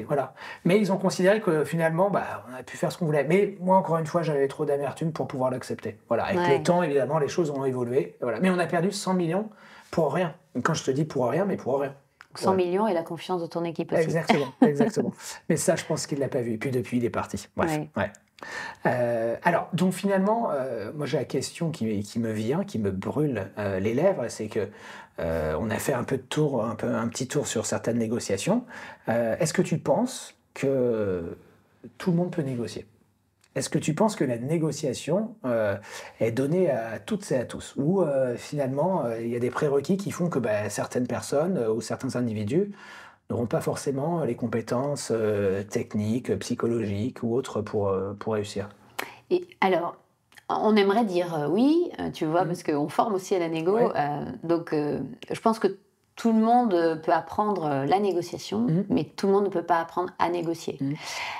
Voilà. Mais ils ont considéré que finalement, on a pu faire ce qu'on voulait. Mais moi, encore une fois, j'avais trop d'amertume pour pouvoir l'accepter. Voilà. Avec le temps, évidemment, les choses ont évolué. Voilà. Mais on a perdu 100 millions pour rien. Quand je te dis pour rien, mais pour rien. 100 millions et la confiance de ton équipe aussi. Exactement. Mais ça, je pense qu'il ne l'a pas vu. Et puis depuis, il est parti. Bref. Ouais. Alors, donc finalement, moi j'ai la question qui me vient, qui me brûle les lèvres, c'est que on a fait un petit tour sur certaines négociations. Est-ce que tu penses que tout le monde peut négocier? Est-ce que tu penses que la négociation est donnée à toutes et à tous? Ou finalement, il y a des prérequis qui font que certaines personnes ou certains individus n'auront pas forcément les compétences techniques, psychologiques ou autres pour réussir? Et alors, on aimerait dire oui, tu vois, parce qu'on forme aussi à la négo. Donc, je pense que tout le monde peut apprendre la négociation, mais tout le monde ne peut pas apprendre à négocier.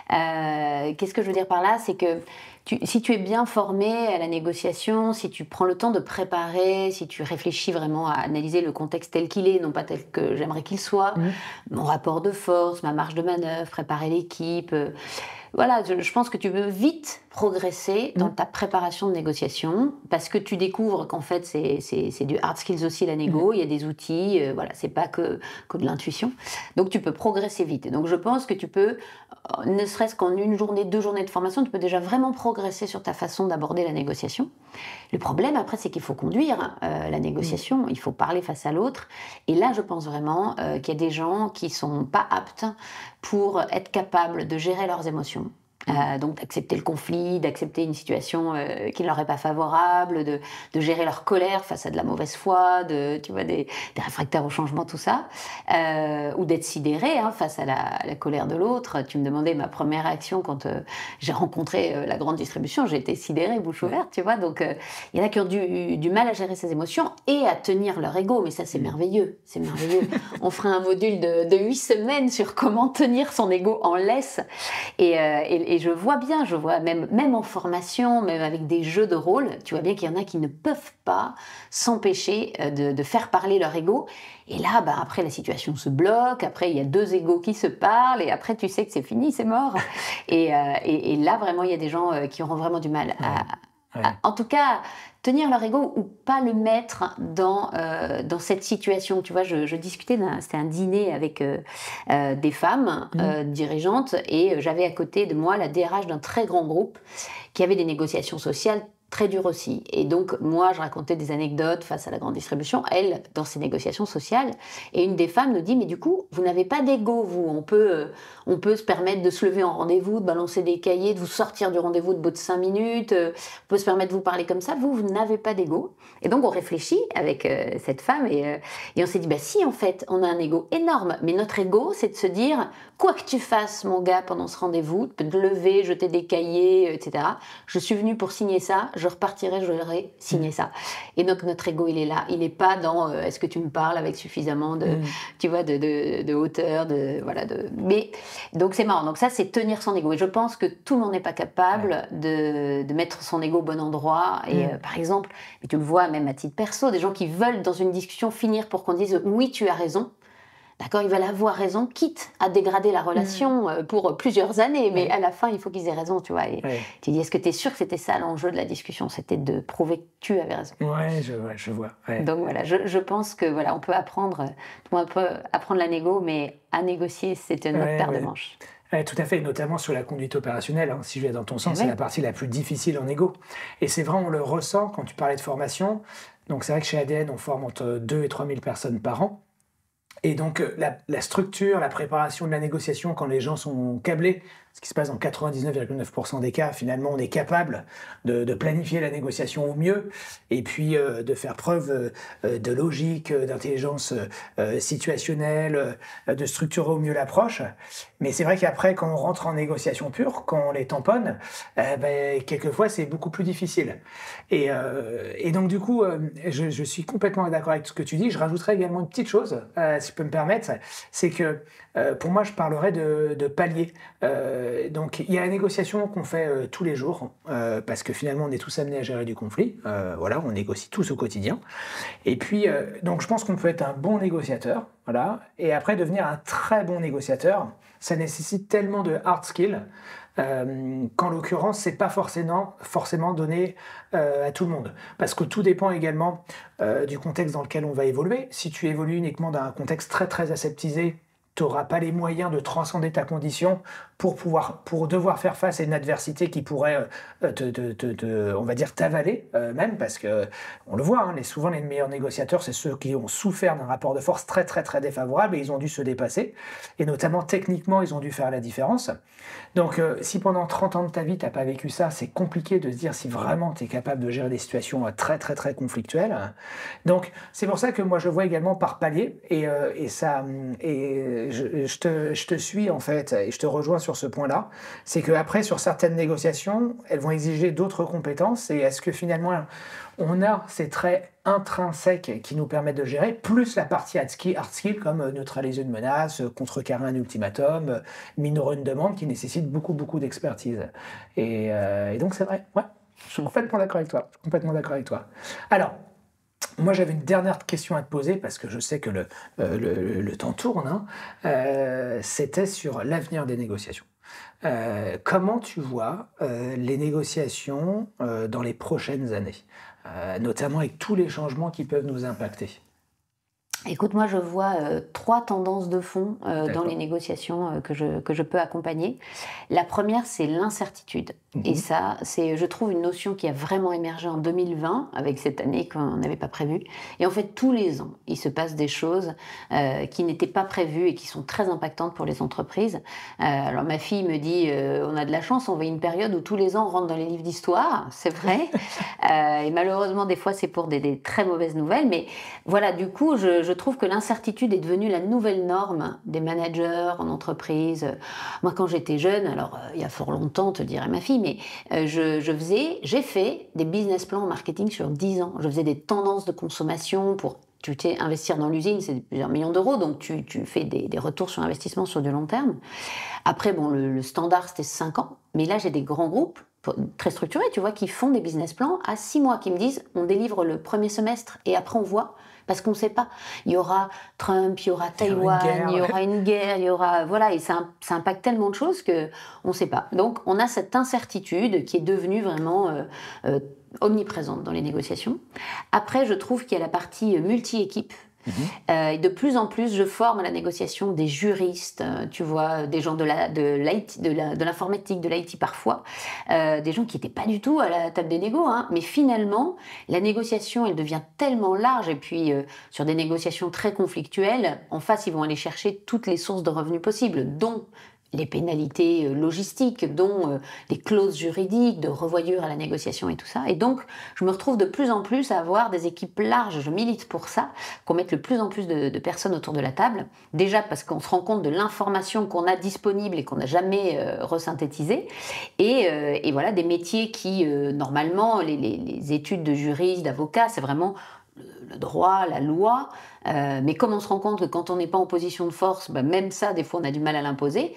Qu'est-ce que je veux dire par là? C'est que si tu es bien formé à la négociation, si tu prends le temps de préparer, si tu réfléchis vraiment à analyser le contexte tel qu'il est, non pas tel que j'aimerais qu'il soit, mon rapport de force, ma marge de manœuvre, préparer l'équipe... Voilà, je pense que tu peux vite progresser dans ta préparation de négociation, parce que tu découvres qu'en fait c'est du hard skills aussi la négo, il y a des outils, voilà, c'est pas que de l'intuition, donc tu peux progresser vite. Et donc je pense que tu peux, ne serait-ce qu'en 1 journée, 2 journées de formation, tu peux déjà vraiment progresser sur ta façon d'aborder la négociation. Le problème après, c'est qu'il faut conduire la négociation, il faut parler face à l'autre, et là je pense vraiment qu'il y a des gens qui sont pas aptes pour être capables de gérer leurs émotions. Donc d'accepter le conflit, d'accepter une situation qui ne leur est pas favorable, de gérer leur colère face à de la mauvaise foi, tu vois, des réfractaires au changement, tout ça, ou d'être sidéré face à la colère de l'autre. Tu me demandais ma première réaction quand j'ai rencontré la grande distribution, j'ai été sidérée, bouche ouverte, tu vois. Donc il y en a qui ont du mal à gérer ces émotions et à tenir leur ego, mais ça c'est merveilleux, c'est merveilleux. On fera un module de 8 semaines sur comment tenir son ego en laisse, et je vois même en formation, même avec des jeux de rôle, tu vois bien qu'il y en a qui ne peuvent pas s'empêcher de faire parler leur ego. Et là, après, la situation se bloque, après, il y a 2 égos qui se parlent, et après, tu sais que c'est fini, c'est mort. Et là, vraiment, il y a des gens qui auront vraiment du mal Ouais. En tout cas, tenir leur ego ou pas le mettre dans cette situation. Tu vois, je discutais, c'était un dîner avec des femmes dirigeantes et j'avais à côté de moi la DRH d'un très grand groupe qui avait des négociations sociales très dures aussi. Et donc, moi, je racontais des anecdotes face à la grande distribution, elle, dans ses négociations sociales. Et une des femmes nous dit, mais du coup, vous n'avez pas d'ego, vous. On peut se permettre de se lever en rendez-vous, de balancer des cahiers, de vous sortir du rendez-vous de bout de 5 minutes. On peut se permettre de vous parler comme ça. Vous n'avez pas d'ego. Et donc, on réfléchit avec cette femme et on s'est dit, bah si, en fait, on a un ego énorme. Mais notre ego, c'est de se dire, quoi que tu fasses, mon gars, pendant ce rendez-vous, de te lever, jeter des cahiers, etc. Je suis venue pour signer ça, je repartirai, j'aurai signé ça. Et donc, notre ego, il est là. Il n'est pas dans est-ce que tu me parles avec suffisamment tu vois, de hauteur, Mais, donc, c'est marrant. Donc, ça, c'est tenir son ego. Et je pense que tout le monde n'est pas capable de mettre son ego au bon endroit. Et par exemple, et tu le vois même à titre perso, des gens qui veulent, dans une discussion, finir pour qu'on dise oui, tu as raison. D'accord, ils veulent avoir raison, quitte à dégrader la relation pour plusieurs années, mais à la fin, il faut qu'ils aient raison, tu vois. Et tu dis, est-ce que tu es sûr que c'était ça l'enjeu de la discussion? C'était de prouver que tu avais raison. Ouais, je vois. Ouais. Donc voilà, je pense que voilà, on peut apprendre la négo, mais à négocier, c'est une autre paire de manches. Ouais, tout à fait, notamment sur la conduite opérationnelle. Hein, si je vais dans ton sens, c'est la partie la plus difficile en négo. Et c'est vrai, on le ressent quand tu parlais de formation. Donc c'est vrai que chez ADN, on forme entre 2 et 3 000 personnes par an. Et donc, la structure, la préparation de la négociation, quand les gens sont câblés, ce qui se passe dans 99,9% des cas, finalement, on est capable de planifier la négociation au mieux et puis de faire preuve de logique, d'intelligence situationnelle, de structurer au mieux l'approche. Mais c'est vrai qu'après, quand on rentre en négociation pure, quand on les tamponne, quelquefois, c'est beaucoup plus difficile. Et donc, du coup, je suis complètement d'accord avec ce que tu dis. Je rajouterais également une petite chose, si je peux me permettre, c'est que pour moi, je parlerais de paliers. Donc, il y a la négociation qu'on fait tous les jours, parce que finalement, on est tous amenés à gérer du conflit. Voilà, on négocie tous au quotidien. Et puis, donc, je pense qu'on peut être un bon négociateur, voilà. Et après, devenir un très bon négociateur, ça nécessite tellement de hard skills qu'en l'occurrence, c'est pas forcément donné à tout le monde. Parce que tout dépend également du contexte dans lequel on va évoluer. Si tu évolues uniquement dans un contexte très, très aseptisé, tu n'auras pas les moyens de transcender ta condition pour devoir faire face à une adversité qui pourrait on va dire, t'avaler même, parce que on le voit, hein, souvent les meilleurs négociateurs, c'est ceux qui ont souffert d'un rapport de force très très très défavorable et ils ont dû se dépasser, et notamment techniquement, ils ont dû faire la différence. Donc si pendant 30 ans de ta vie, tu n'as pas vécu ça, c'est compliqué de se dire si vraiment tu es capable de gérer des situations très très très conflictuelles. Donc c'est pour ça que moi je vois également par palier, et je te suis en fait, et je te rejoins sur ce point-là, c'est qu'après, sur certaines négociations, elles vont exiger d'autres compétences, et est-ce que finalement, on a ces traits intrinsèques qui nous permettent de gérer, plus la partie hard skill, comme neutraliser une menace, contrecarrer un ultimatum, minorer une demande, qui nécessite beaucoup, beaucoup d'expertise. Et donc, c'est vrai, ouais, je suis complètement d'accord avec toi. Alors, moi, j'avais une dernière question à te poser, parce que je sais que le temps tourne. C'était sur l'avenir des négociations. Comment tu vois les négociations dans les prochaines années, notamment avec tous les changements qui peuvent nous impacter? Écoute, moi, je vois 3 tendances de fond dans les négociations que je peux accompagner. La première, c'est l'incertitude. Et ça, c'est, je trouve, une notion qui a vraiment émergé en 2020, avec cette année qu'on n'avait pas prévue. Et en fait, tous les ans, il se passe des choses qui n'étaient pas prévues et qui sont très impactantes pour les entreprises. Alors, ma fille me dit, on a de la chance, on vit une période où tous les ans, on rentre dans les livres d'histoire, c'est vrai. Et malheureusement, des fois, c'est pour des très mauvaises nouvelles. Mais voilà, du coup, je trouve que l'incertitude est devenue la nouvelle norme des managers en entreprise. Moi, quand j'étais jeune, alors il y a fort longtemps, te dirait ma fille, mais j'ai fait des business plans en marketing sur 10 ans. Je faisais des tendances de consommation pour investir dans l'usine, c'est plusieurs millions d'euros, donc tu fais des retours sur investissement sur du long terme. Après, bon, le standard, c'était 5 ans, mais là, j'ai des grands groupes très structurés, tu vois, qui font des business plans à 6 mois, qui me disent, on délivre le premier semestre et après, on voit. parce qu'on ne sait pas. Il y aura Trump, il y aura Taïwan, il y aura une guerre, il y aura... Voilà, et ça impacte tellement de choses qu'on ne sait pas. Donc, on a cette incertitude qui est devenue vraiment omniprésente dans les négociations. Après, je trouve qu'il y a la partie multi-équipe. Et de plus en plus, je forme à la négociation des juristes, tu vois, des gens de l'informatique, de l'IT parfois, des gens qui n'étaient pas du tout à la table des négos, hein, mais finalement, la négociation, elle devient tellement large, et puis sur des négociations très conflictuelles, en face, ils vont aller chercher toutes les sources de revenus possibles, dont les pénalités logistiques, dont les clauses juridiques de revoyure à la négociation et tout ça. Et donc, je me retrouve de plus en plus à avoir des équipes larges, je milite pour ça, qu'on mette le plus en plus de personnes autour de la table. Déjà parce qu'on se rend compte de l'information qu'on a disponible et qu'on n'a jamais resynthétisée. Et voilà, des métiers qui, normalement, les études de juriste, d'avocat, c'est vraiment le droit, la loi, mais comme on se rend compte que quand on n'est pas en position de force, même ça, des fois, on a du mal à l'imposer,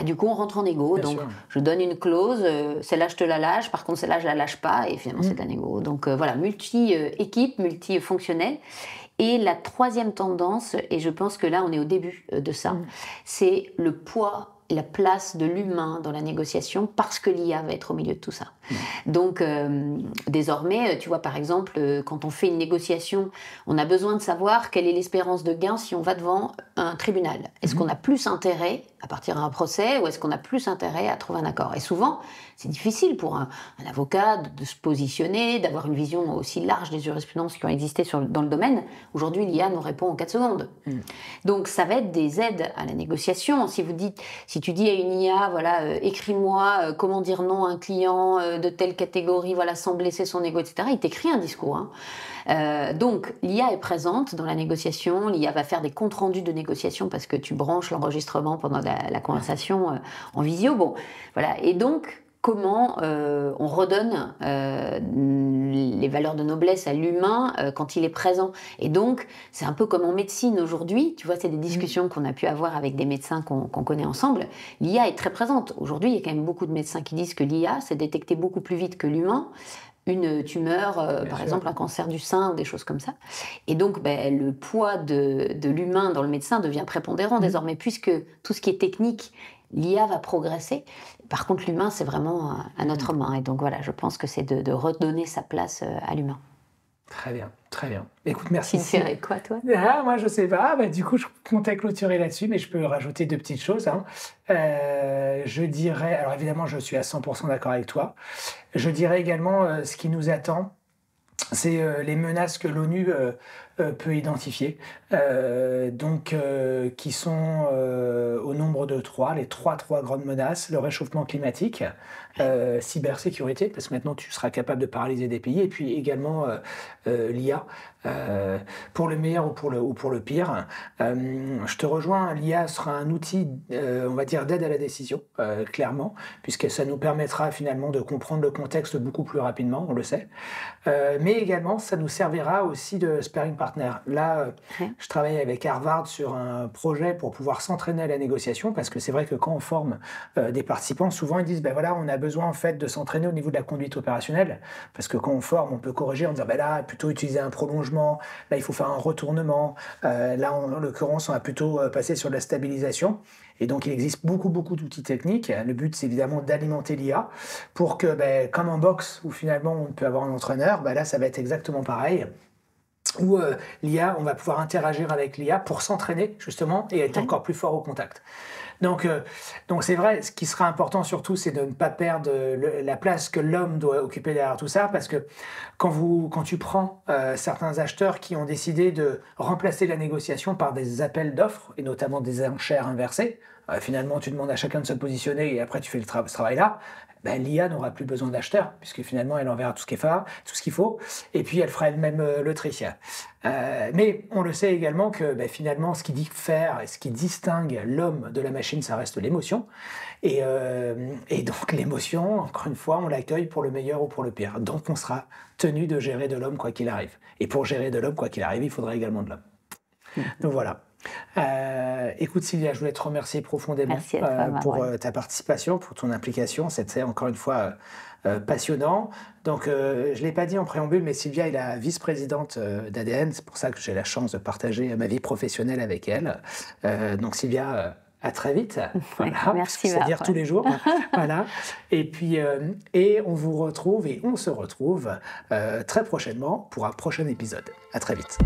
du coup, on rentre en égo. Bien donc, sûr. je donne une clause, celle-là, je te la lâche, par contre, celle-là, je la lâche pas, et finalement, c'est de la négo. Donc, voilà, multi-équipe, multi-fonctionnel. Et la troisième tendance, et je pense que là, on est au début de ça, c'est le poids et la place de l'humain dans la négociation, parce que l'IA va être au milieu de tout ça. Donc, désormais, tu vois, par exemple, quand on fait une négociation, on a besoin de savoir quelle est l'espérance de gain si on va devant un tribunal. Est-ce qu'on a plus intérêt à partir d'un procès, ou est-ce qu'on a plus intérêt à trouver un accord? Et souvent, c'est difficile pour un avocat de se positionner, d'avoir une vision aussi large des jurisprudences qui ont existé dans le domaine. Aujourd'hui, l'IA nous répond en 4 secondes. Donc, ça va être des aides à la négociation. Si tu dis à une IA, voilà, écris-moi comment dire non à un client de telle catégorie, voilà, sans blesser son ego, etc., il t'écrit un discours. Donc, l'IA est présente dans la négociation. L'IA va faire des comptes rendus de négociation parce que tu branches l'enregistrement pendant la conversation en visio. Bon, voilà. Et donc, comment on redonne les valeurs de noblesse à l'humain quand il est présent. Et donc, c'est un peu comme en médecine aujourd'hui. Tu vois, c'est des discussions qu'on a pu avoir avec des médecins qu'on connaît ensemble. L'IA est très présente. Aujourd'hui, il y a quand même beaucoup de médecins qui disent que l'IA, c'est détecté beaucoup plus vite que l'humain une tumeur, par exemple un cancer du sein ou des choses comme ça. Et donc, le poids de l'humain dans le médecin devient prépondérant désormais, puisque tout ce qui est technique, l'IA va progresser. Par contre, l'humain, c'est vraiment à notre main. Et donc voilà, je pense que c'est de redonner sa place à l'humain. Très bien, très bien. Écoute, merci. Tu dirais quoi, toi? Moi, je sais pas. Du coup, je comptais clôturer là-dessus, mais je peux rajouter 2 petites choses. Je dirais, alors évidemment, je suis à 100% d'accord avec toi. Je dirais également, ce qui nous attend, c'est les menaces que l'ONU peut identifier, qui sont au nombre de 3, les trois grandes menaces: le réchauffement climatique, cybersécurité, parce que maintenant tu seras capable de paralyser des pays, et puis également l'IA, pour le meilleur ou pour le pire. Je te rejoins, l'IA sera un outil, on va dire, d'aide à la décision, clairement, puisque ça nous permettra finalement de comprendre le contexte beaucoup plus rapidement, on le sait, mais également ça nous servira aussi de sparring partner. Là, je travaille avec Harvard sur un projet pour pouvoir s'entraîner à la négociation, parce que c'est vrai que quand on forme des participants, souvent ils disent, voilà, on a besoin en fait de s'entraîner au niveau de la conduite opérationnelle, parce que quand on forme, on peut corriger en disant, là, plutôt utiliser un prolongement, là, il faut faire un retournement, là, en l'occurrence, on va plutôt passer sur la stabilisation. Et donc, il existe beaucoup d'outils techniques. Le but, c'est évidemment d'alimenter l'IA pour que, comme en boxe, où finalement, on peut avoir un entraîneur, là, ça va être exactement pareil. Où l'IA, on va pouvoir interagir avec l'IA pour s'entraîner, justement, et être encore plus fort au contact. Donc c'est vrai, ce qui sera important surtout, c'est de ne pas perdre la place que l'homme doit occuper derrière tout ça, parce que quand tu prends certains acheteurs qui ont décidé de remplacer la négociation par des appels d'offres, et notamment des enchères inversées, finalement tu demandes à chacun de se positionner et après tu fais ce travail-là, l'IA n'aura plus besoin d'acheteurs, puisque finalement elle enverra tout ce qu'il faut, et puis elle fera elle-même le tri. Mais on le sait également que finalement ce qui diffère et ce qui distingue l'homme de la machine, ça reste l'émotion. Et donc l'émotion, encore une fois, on l'accueille pour le meilleur ou pour le pire. Donc on sera tenu de gérer de l'homme quoi qu'il arrive. Et pour gérer de l'homme quoi qu'il arrive, il faudra également de l'homme. Donc voilà. Écoute Sylvia, je voulais te remercier profondément Merci à toi, pour Marouane. ta participation, pour ton implication. C'était encore une fois passionnant. Donc, je ne l'ai pas dit en préambule, mais Sylvia est la vice-présidente d'ADN. C'est pour ça que j'ai la chance de partager ma vie professionnelle avec elle. Donc Sylvia, à très vite. Voilà, Merci, c'est-à-dire tous Marouane. les jours. Voilà. Et puis, et on vous retrouve et on se retrouve très prochainement pour un prochain épisode. À très vite.